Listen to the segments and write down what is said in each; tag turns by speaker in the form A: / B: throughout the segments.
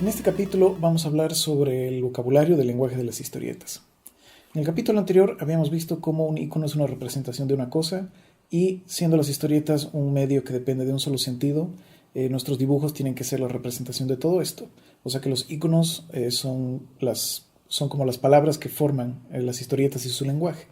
A: En este capítulo vamos a hablar sobre el vocabulario del lenguaje de las historietas. En el capítulo anterior habíamos visto cómo un icono es una representación de una cosa y siendo las historietas un medio que depende de un solo sentido, nuestros dibujos tienen que ser la representación de todo esto. O sea que los iconos son como las palabras que forman las historietas y su lenguaje.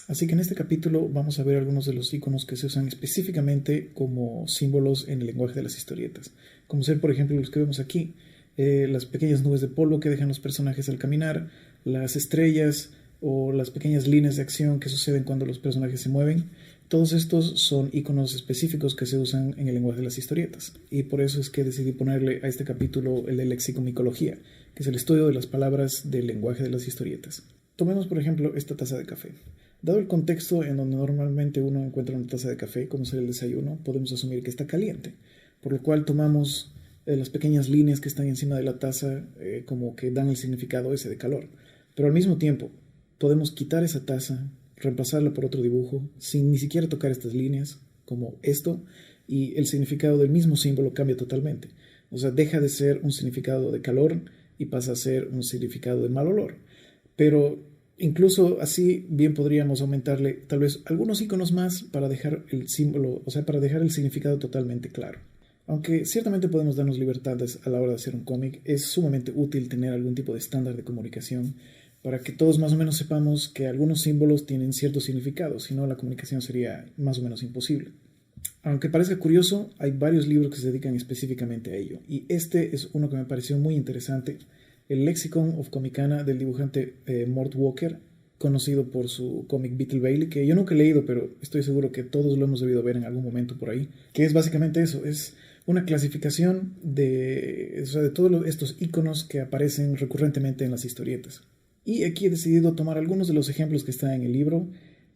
A: Así que en este capítulo vamos a ver algunos de los iconos que se usan específicamente como símbolos en el lenguaje de las historietas. Como ser, por ejemplo, los que vemos aquí. Las pequeñas nubes de polvo que dejan los personajes al caminar, las estrellas o las pequeñas líneas de acción que suceden cuando los personajes se mueven. Todos estos son iconos específicos que se usan en el lenguaje de las historietas. Y por eso es que decidí ponerle a este capítulo el de lexicomicología, que es el estudio de las palabras del lenguaje de las historietas. Tomemos, por ejemplo, esta taza de café. Dado el contexto en donde normalmente uno encuentra una taza de café, como ser el desayuno, podemos asumir que está caliente, por lo cual tomamos las pequeñas líneas que están encima de la taza como que dan el significado ese de calor. Pero al mismo tiempo, podemos quitar esa taza, reemplazarla por otro dibujo, sin ni siquiera tocar estas líneas, como esto, y el significado del mismo símbolo cambia totalmente. O sea, deja de ser un significado de calor y pasa a ser un significado de mal olor. Pero incluso así bien podríamos aumentarle tal vez algunos iconos más para dejar el símbolo, o sea, para dejar el significado totalmente claro. Aunque ciertamente podemos darnos libertades a la hora de hacer un cómic, es sumamente útil tener algún tipo de estándar de comunicación para que todos más o menos sepamos que algunos símbolos tienen cierto significado, si no la comunicación sería más o menos imposible. Aunque parezca curioso, hay varios libros que se dedican específicamente a ello, y este es uno que me pareció muy interesante, el Lexicon of Comicana del dibujante Mort Walker, conocido por su cómic Beetle Bailey, que yo nunca he leído, pero estoy seguro que todos lo hemos debido ver en algún momento por ahí, que es básicamente eso, es una clasificación de todos estos iconos que aparecen recurrentemente en las historietas. Y aquí he decidido tomar algunos de los ejemplos que están en el libro,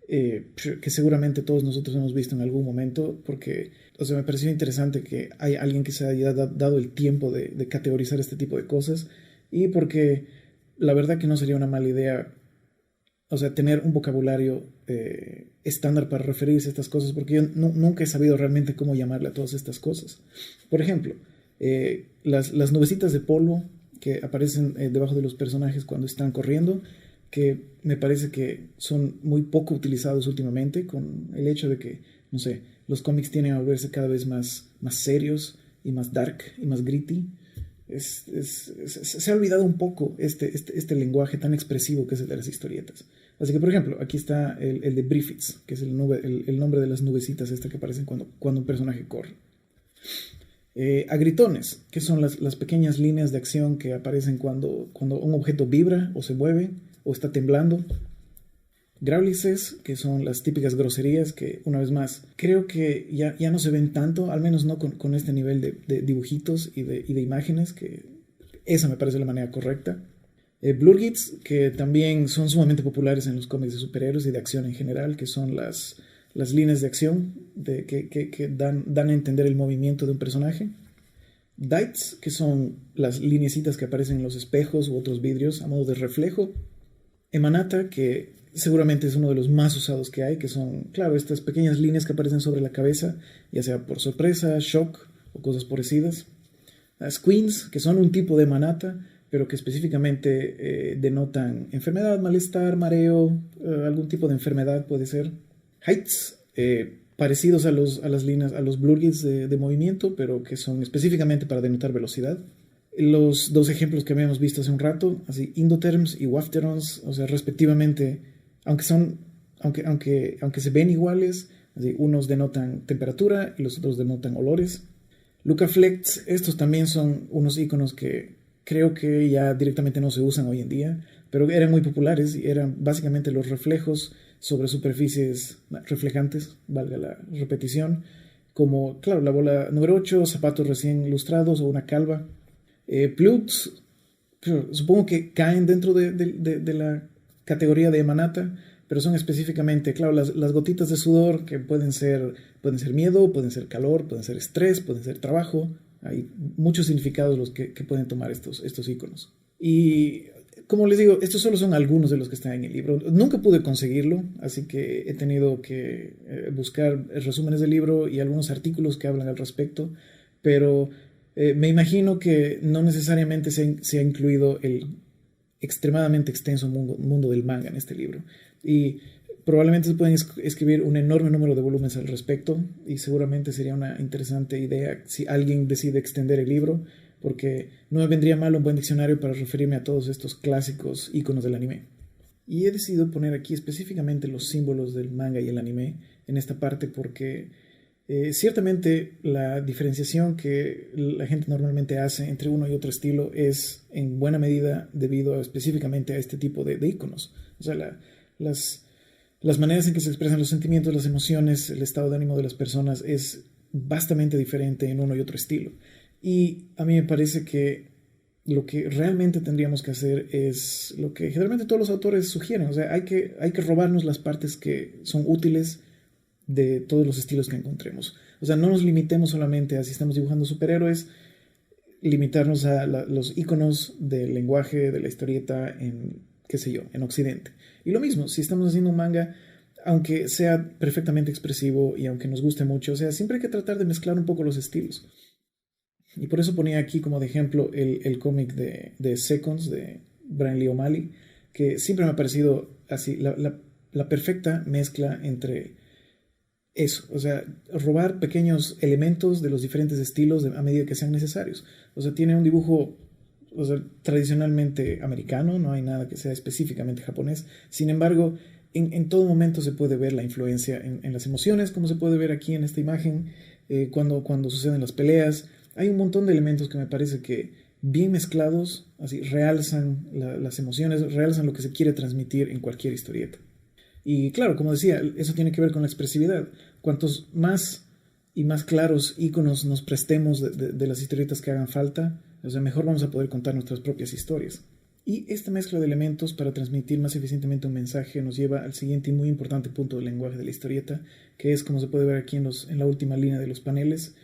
A: que seguramente todos nosotros hemos visto en algún momento, porque me pareció interesante que hay alguien que se haya dado el tiempo de categorizar este tipo de cosas, y porque la verdad que no sería una mala idea tener un vocabulario estándar para referirse a estas cosas, porque yo nunca he sabido realmente cómo llamarle a todas estas cosas. Por ejemplo, las nubecitas de polvo que aparecen debajo de los personajes cuando están corriendo, que me parece que son muy poco utilizados últimamente, con el hecho de que, no sé, los cómics tienen a volverse cada vez más serios y más dark y más gritty. Se ha olvidado un poco este lenguaje tan expresivo que es el de las historietas. Así que, por ejemplo, aquí está el de Briffits, que es el nombre de las nubecitas que aparecen cuando un personaje corre. Agritones, que son las pequeñas líneas de acción que aparecen cuando un objeto vibra o se mueve o está temblando. Growlices, que son las típicas groserías que, una vez más, creo que ya no se ven tanto, al menos no con este nivel de dibujitos y de imágenes, que esa me parece la manera correcta. Blurgits, que también son sumamente populares en los cómics de superhéroes y de acción en general, que son las líneas de acción que dan a entender el movimiento de un personaje. Dites, que son las lineecitas que aparecen en los espejos u otros vidrios a modo de reflejo. Emanata, que seguramente es uno de los más usados que hay, que son, claro, estas pequeñas líneas que aparecen sobre la cabeza, ya sea por sorpresa, shock o cosas parecidas. Squeens, que son un tipo de emanata, pero que específicamente denotan enfermedad, malestar, mareo, algún tipo de enfermedad puede ser. Heights, parecidos a las líneas, a los blurgits de movimiento, pero que son específicamente para denotar velocidad. Los dos ejemplos que habíamos visto hace un rato, así Indotherms y Wafterons, respectivamente, aunque se ven iguales, así, unos denotan temperatura y los otros denotan olores. Lucaflex, estos también son unos iconos que creo que ya directamente no se usan hoy en día, pero eran muy populares y eran básicamente los reflejos sobre superficies reflejantes, valga la repetición, como, claro, la bola número 8, zapatos recién lustrados o una calva. Pluts, supongo que caen dentro de la categoría de emanata, pero son específicamente, claro, las gotitas de sudor que pueden ser miedo, pueden ser calor, pueden ser estrés, pueden ser trabajo. Hay muchos significados los que pueden tomar estos iconos. Y como les digo, estos solo son algunos de los que están en el libro. Nunca pude conseguirlo, así que he tenido que buscar resúmenes del libro y algunos artículos que hablan al respecto, pero Me imagino que no necesariamente se ha incluido el extremadamente extenso mundo del manga en este libro. Y probablemente se pueden escribir un enorme número de volúmenes al respecto y seguramente sería una interesante idea si alguien decide extender el libro, porque no me vendría mal un buen diccionario para referirme a todos estos clásicos íconos del anime. Y he decidido poner aquí específicamente los símbolos del manga y el anime en esta parte porque ciertamente la diferenciación que la gente normalmente hace entre uno y otro estilo es en buena medida debido específicamente a este tipo de íconos. O sea, las maneras en que se expresan los sentimientos, las emociones, el estado de ánimo de las personas es bastante diferente en uno y otro estilo. Y a mí me parece que lo que realmente tendríamos que hacer es lo que generalmente todos los autores sugieren. O sea, hay que robarnos las partes que son útiles de todos los estilos que encontremos. O sea, no nos limitemos solamente a si estamos dibujando superhéroes, limitarnos a los iconos del lenguaje, de la historieta en, qué sé yo, en Occidente. Y lo mismo, si estamos haciendo un manga, aunque sea perfectamente expresivo y aunque nos guste mucho, o sea, siempre hay que tratar de mezclar un poco los estilos. Y por eso ponía aquí como de ejemplo el cómic de Seconds de Brian Lee O'Malley, que siempre me ha parecido así, la perfecta mezcla entre eso, o sea, robar pequeños elementos de los diferentes estilos a medida que sean necesarios. O sea, tiene un dibujo, o sea, tradicionalmente americano, no hay nada que sea específicamente japonés. Sin embargo, en todo momento se puede ver la influencia en las emociones, como se puede ver aquí en esta imagen, cuando suceden las peleas. Hay un montón de elementos que me parece que bien mezclados, así realzan las emociones, realzan lo que se quiere transmitir en cualquier historieta. Y claro, como decía, eso tiene que ver con la expresividad. Cuantos más y más claros iconos nos prestemos de las historietas que hagan falta, o sea, mejor vamos a poder contar nuestras propias historias. Y esta mezcla de elementos para transmitir más eficientemente un mensaje nos lleva al siguiente y muy importante punto del lenguaje de la historieta, que es, como se puede ver aquí en la última línea de los paneles,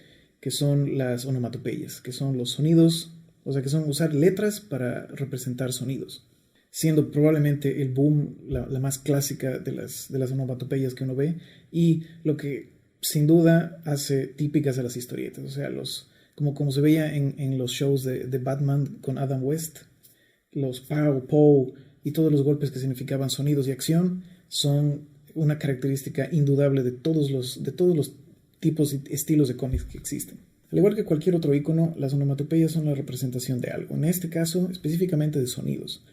A: que son las onomatopeyas, que son los sonidos, o sea, que son usar letras para representar sonidos, siendo probablemente el boom la más clásica de las onomatopeyas que uno ve y lo que sin duda hace típicas a las historietas. O sea, como se veía en los shows de Batman con Adam West, los pow, pow y todos los golpes que significaban sonidos y acción son una característica indudable de todos los tipos y estilos de cómics que existen. Al igual que cualquier otro icono, las onomatopeyas son la representación de algo, en este caso específicamente de sonidos.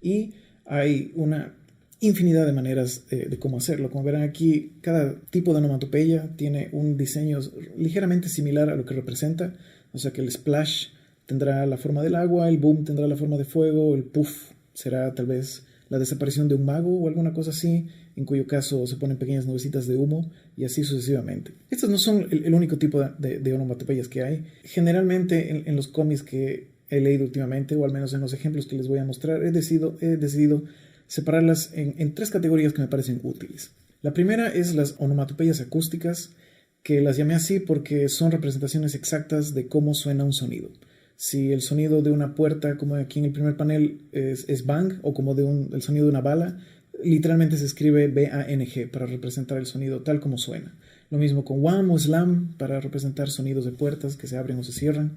A: Y hay una infinidad de maneras de cómo hacerlo. Como verán aquí, cada tipo de onomatopeya tiene un diseño ligeramente similar a lo que representa. O sea que el splash tendrá la forma del agua, el boom tendrá la forma de fuego, el puff será tal vez la desaparición de un mago o alguna cosa así, en cuyo caso se ponen pequeñas nubecitas de humo y así sucesivamente. Estos no son el único tipo de onomatopeyas que hay. Generalmente en los cómics que he leído últimamente, o al menos en los ejemplos que les voy a mostrar, he decidido separarlas en tres categorías que me parecen útiles. La primera es las onomatopeyas acústicas, que las llamé así porque son representaciones exactas de cómo suena un sonido. Si el sonido de una puerta, como aquí en el primer panel, es bang, o como el sonido de una bala, literalmente se escribe B-A-N-G para representar el sonido tal como suena. Lo mismo con wham o slam para representar sonidos de puertas que se abren o se cierran.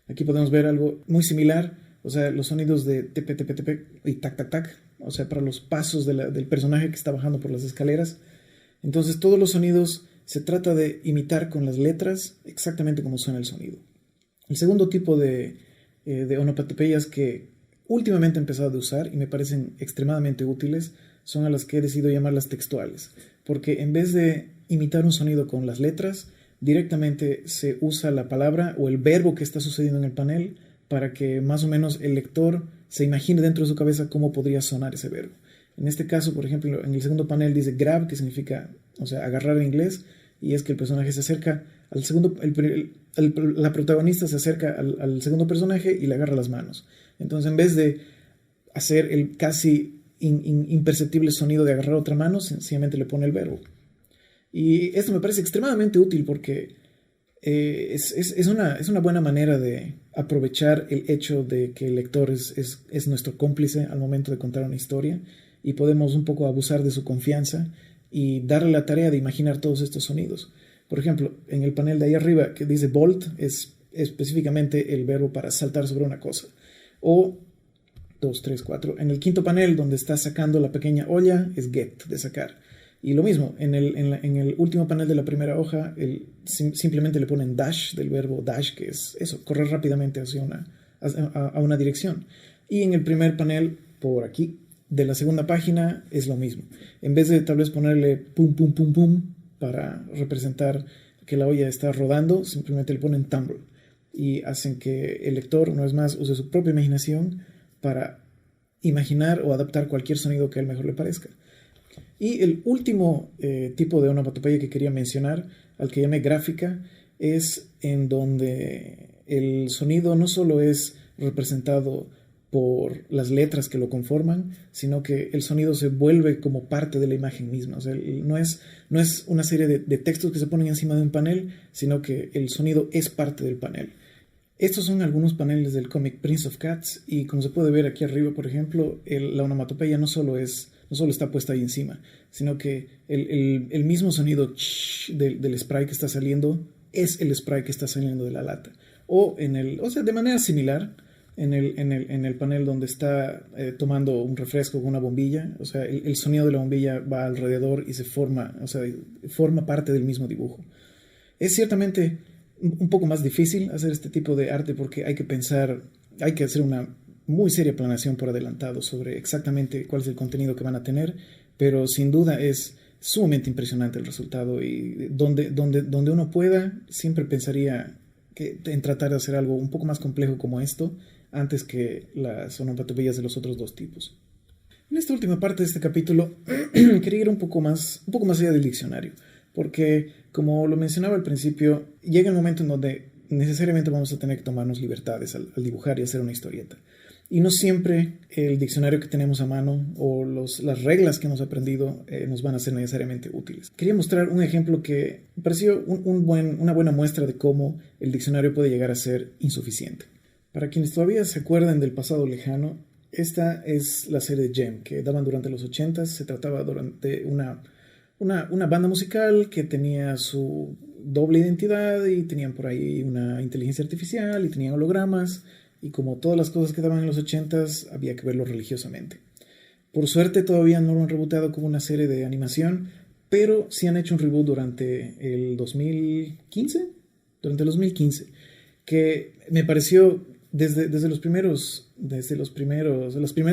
A: Aquí podemos ver algo muy similar, o sea, los sonidos de tepe, tepe, tepe y tac, tac, tac, o sea, para los pasos del personaje que está bajando por las escaleras. Entonces, todos los sonidos se trata de imitar con las letras exactamente como suena el sonido. El segundo tipo de onomatopeyas que últimamente he empezado a usar y me parecen extremadamente útiles son a las que he decidido llamarlas textuales, porque en vez de imitar un sonido con las letras, directamente se usa la palabra o el verbo que está sucediendo en el panel para que más o menos el lector se imagine dentro de su cabeza cómo podría sonar ese verbo. En este caso, por ejemplo, en el segundo panel dice grab, que significa, o sea, agarrar en inglés, y es que el personaje se acerca al segundo, la protagonista se acerca al segundo personaje y le agarra las manos. Entonces, en vez de hacer el casi imperceptible sonido de agarrar otra mano, sencillamente le pone el verbo. Y esto me parece extremadamente útil porque es una buena manera de aprovechar el hecho de que el lector es nuestro cómplice al momento de contar una historia y podemos un poco abusar de su confianza y darle la tarea de imaginar todos estos sonidos. Por ejemplo, en el panel de ahí arriba que dice Bolt, es específicamente el verbo para saltar sobre una cosa. O 2, 3, 4. En el quinto panel, donde está sacando la pequeña olla, es get, de sacar. Y lo mismo, en el último panel de la primera hoja, simplemente le ponen dash del verbo dash, que es eso, correr rápidamente hacia a una dirección. Y en el primer panel, por aquí, de la segunda página, es lo mismo. En vez de tal vez ponerle pum, pum, pum, pum, para representar que la olla está rodando, simplemente le ponen tumble. Y hacen que el lector, una vez más, use su propia imaginación para imaginar o adaptar cualquier sonido que a él mejor le parezca. Y el último tipo de onomatopeya que quería mencionar, al que llamé gráfica, es en donde el sonido no solo es representado por las letras que lo conforman, sino que el sonido se vuelve como parte de la imagen misma. O sea, no es una serie de textos que se ponen encima de un panel, sino que el sonido es parte del panel. Estos son algunos paneles del cómic Prince of Cats, y como se puede ver aquí arriba, por ejemplo, la onomatopeya no solo está puesta ahí encima, sino que el mismo sonido del spray que está saliendo es el spray que está saliendo de la lata. O sea, de manera similar, en el panel donde está tomando un refresco con una bombilla, o sea, el sonido de la bombilla va alrededor y forma parte del mismo dibujo. Es ciertamente un poco más difícil hacer este tipo de arte porque hay que hacer una muy seria planeación por adelantado sobre exactamente cuál es el contenido que van a tener, pero sin duda es sumamente impresionante el resultado, y donde uno pueda, siempre pensaría en tratar de hacer algo un poco más complejo como esto, antes que las onomatopeyas de los otros dos tipos. En esta última parte de este capítulo quería ir un poco más allá del diccionario, porque como lo mencionaba al principio, llega el momento en donde necesariamente vamos a tener que tomarnos libertades al dibujar y hacer una historieta. Y no siempre el diccionario que tenemos a mano o las reglas que hemos aprendido nos van a ser necesariamente útiles. Quería mostrar un ejemplo que me pareció una buena muestra de cómo el diccionario puede llegar a ser insuficiente. Para quienes todavía se acuerdan del pasado lejano, esta es la serie Gem que daban durante los 80s. Se trataba durante una banda musical que tenía su doble identidad, y tenían por ahí una inteligencia artificial y tenían hologramas, y como todas las cosas que daban en los 80s había que verlo religiosamente. Por suerte todavía no lo han rebootado como una serie de animación, pero sí han hecho un reboot durante el 2015, que me pareció desde las primeras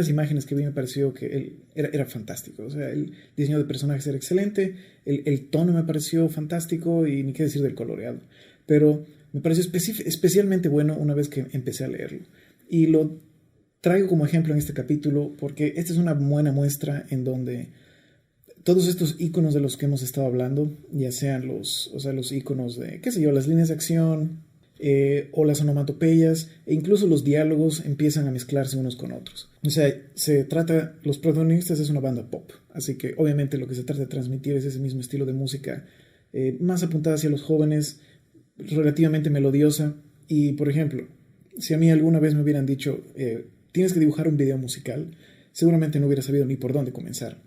A: imágenes que vi, me pareció que él era fantástico. O sea, el diseño de personajes era excelente, el tono me pareció fantástico, y ni qué decir del coloreado. Pero me pareció especialmente bueno una vez que empecé a leerlo. Y lo traigo como ejemplo en este capítulo porque esta es una buena muestra en donde todos estos iconos de los que hemos estado hablando, ya sean los iconos de, qué sé yo, las líneas de acción, o las onomatopeyas, e incluso los diálogos empiezan a mezclarse unos con otros. O sea, los protagonistas es una banda pop, así que obviamente lo que se trata de transmitir es ese mismo estilo de música, más apuntada hacia los jóvenes, relativamente melodiosa. Y por ejemplo, si a mí alguna vez me hubieran dicho tienes que dibujar un video musical, seguramente no hubiera sabido ni por dónde comenzar.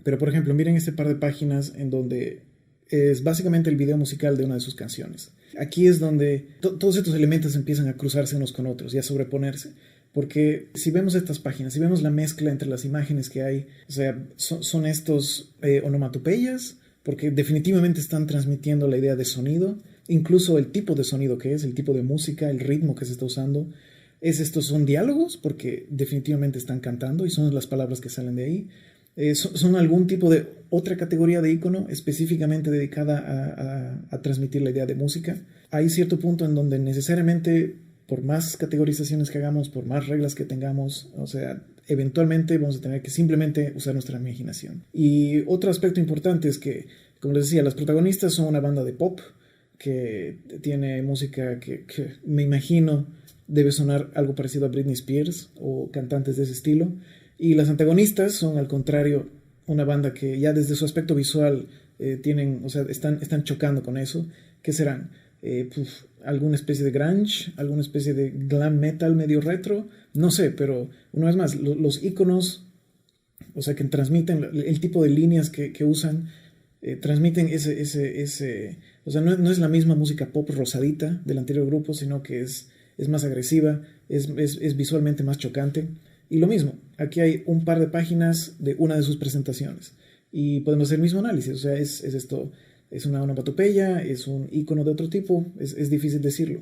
A: Pero por ejemplo, miren este par de páginas en donde es básicamente el video musical de una de sus canciones. Aquí es donde todos estos elementos empiezan a cruzarse unos con otros y a sobreponerse, porque si vemos estas páginas, si vemos la mezcla entre las imágenes que hay, o sea, son estos onomatopeyas, porque definitivamente están transmitiendo la idea de sonido, incluso el tipo de sonido que es, el tipo de música, el ritmo que se está usando. Son diálogos, porque definitivamente están cantando y son las palabras que salen de ahí. Son algún tipo de otra categoría de icono específicamente dedicada a transmitir la idea de música. Hay cierto punto en donde necesariamente, por más categorizaciones que hagamos, por más reglas que tengamos, o sea, eventualmente vamos a tener que simplemente usar nuestra imaginación. Y otro aspecto importante es que, como les decía, las protagonistas son una banda de pop que tiene música que me imagino debe sonar algo parecido a Britney Spears o cantantes de ese estilo. Y las antagonistas son, al contrario, una banda que ya desde su aspecto visual están chocando con eso. ¿Qué serán? Alguna especie de grunge, alguna especie de glam metal medio retro, no sé, pero una vez más, los iconos, o sea, que transmiten el tipo de líneas que usan, transmiten O sea, no es la misma música pop rosadita del anterior grupo, sino que es más agresiva, es visualmente más chocante. Y lo mismo, aquí hay un par de páginas de una de sus presentaciones. Y podemos hacer el mismo análisis. O sea, es esto, es una onomatopeya, es un icono de otro tipo, es difícil decirlo.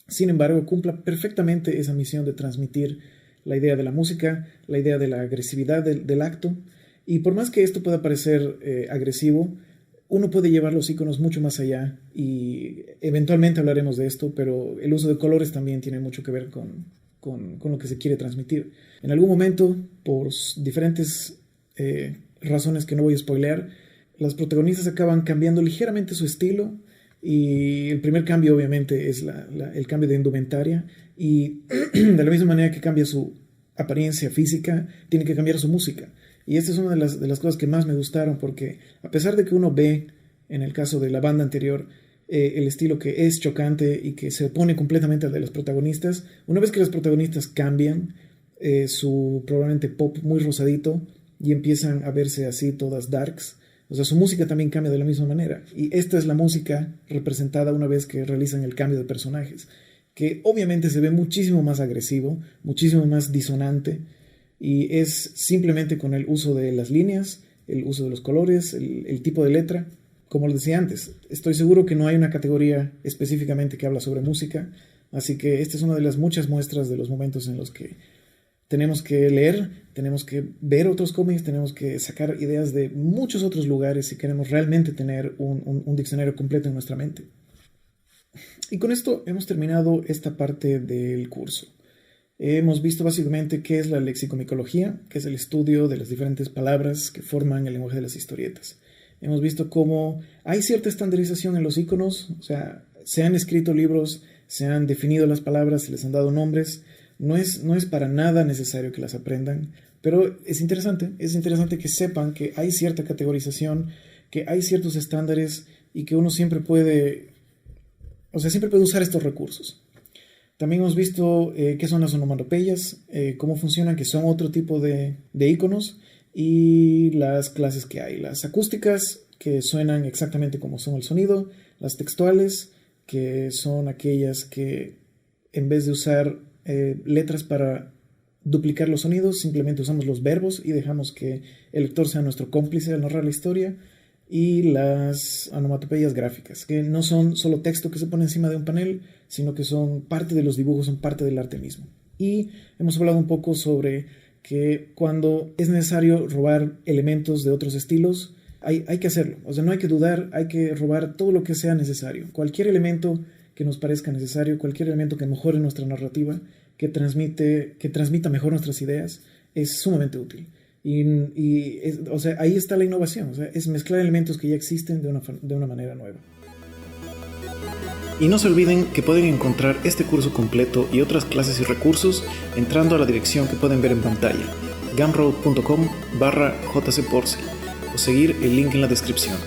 A: Sin embargo, cumpla perfectamente esa misión de transmitir la idea de la música, la idea de la agresividad del acto. Y por más que esto pueda parecer agresivo, uno puede llevar los iconos mucho más allá y eventualmente hablaremos de esto, pero el uso de colores también tiene mucho que ver con lo que se quiere transmitir. En algún momento, por diferentes razones que no voy a spoilear, las protagonistas acaban cambiando ligeramente su estilo y el primer cambio obviamente es el cambio de indumentaria y de la misma manera que cambia su apariencia física, tiene que cambiar su música. Y esta es una de las cosas que más me gustaron porque a pesar de que uno ve, en el caso de la banda anterior, el estilo que es chocante y que se opone completamente al de las protagonistas, una vez que las protagonistas cambian su probablemente pop muy rosadito y empiezan a verse así todas darks, o sea, su música también cambia de la misma manera. Y esta es la música representada una vez que realizan el cambio de personajes, que obviamente se ve muchísimo más agresivo, muchísimo más disonante, y es simplemente con el uso de las líneas, el uso de los colores, el tipo de letra. Como les decía antes, estoy seguro que no hay una categoría específicamente que habla sobre música, así que esta es una de las muchas muestras de los momentos en los que tenemos que leer, tenemos que ver otros cómics, tenemos que sacar ideas de muchos otros lugares si queremos realmente tener un diccionario completo en nuestra mente. Y con esto hemos terminado esta parte del curso. Hemos visto básicamente qué es la lexicomicología, que es el estudio de las diferentes palabras que forman el lenguaje de las historietas. Hemos visto cómo hay cierta estandarización en los iconos, o sea, se han escrito libros, se han definido las palabras, se les han dado nombres. No es para nada necesario que las aprendan, pero es interesante que sepan que hay cierta categorización, que hay ciertos estándares y que uno siempre puede usar estos recursos. También hemos visto qué son las onomatopeyas, cómo funcionan, que son otro tipo de iconos, y las clases que hay. Las acústicas, que suenan exactamente como son el sonido. Las textuales, que son aquellas que en vez de usar letras para duplicar los sonidos, simplemente usamos los verbos y dejamos que el lector sea nuestro cómplice al narrar la historia. Y las onomatopeyas gráficas, que no son solo texto que se pone encima de un panel, sino que son parte de los dibujos, son parte del arte mismo. Y hemos hablado un poco sobre que cuando es necesario robar elementos de otros estilos, hay que hacerlo. O sea, no hay que dudar, hay que robar todo lo que sea necesario. Cualquier elemento que nos parezca necesario, cualquier elemento que mejore nuestra narrativa, que transmita mejor nuestras ideas, es sumamente útil. O sea, ahí está la innovación, o sea, es mezclar elementos que ya existen de una manera nueva. Y no se olviden que pueden encontrar este curso completo y otras clases y recursos entrando a la dirección que pueden ver en pantalla, gumroad.com/jcporcel, o seguir el link en la descripción.